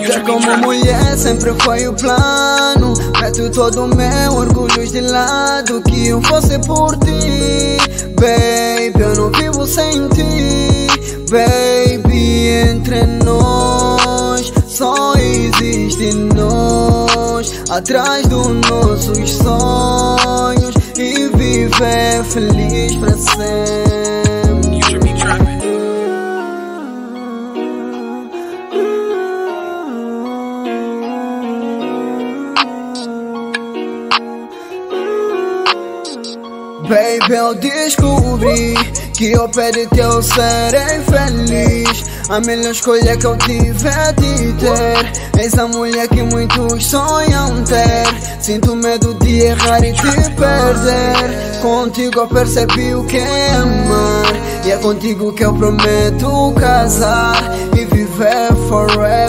Ser como mulher sempre foi o plano. Meto todo o meu orgulho de lado. Que eu fosse por ti, baby, eu não vivo sem ti. Baby, entre nós só existe nós, atrás dos nossos sonhos, e viver feliz pra sempre. Baby, eu descobri que ao pé de ti eu serei feliz. A melhor escolha que eu tive é te ter. És a mulher que muitos sonham ter. Sinto medo de errar e te perder. Contigo eu percebi o que é amar, e é contigo que eu prometo casar e viver forever.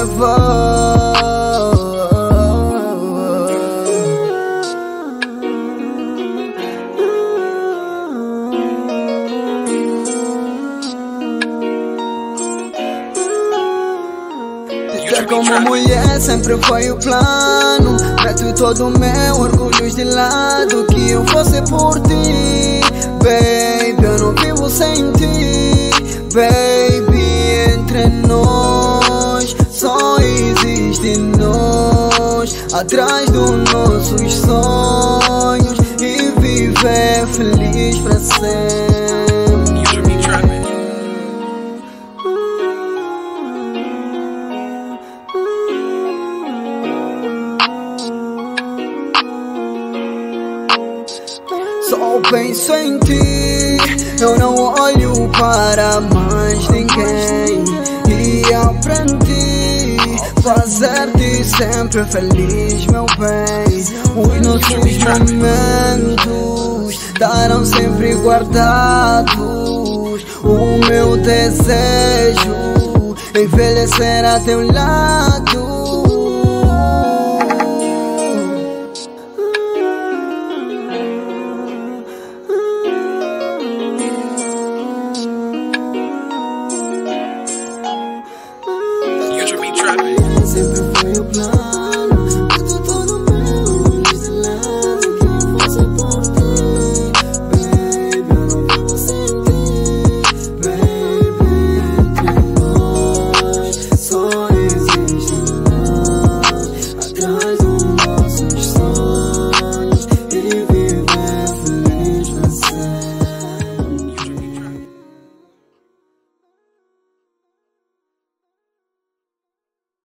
Ser como mulher sempre foi o plano. Meto todo o meu orgulho de lado. Que eu fosse por ti, baby, eu não vivo sem ti. Baby, entre nós só existe nós, atrás dos nossos sonhos, e viver feliz pra sempre. Só penso em ti, eu não olho para mais ninguém. E aprendi fazer-te sempre feliz, meu bem. Os nossos momentos estarão sempre guardados. O meu desejo envelhecer a teu lado.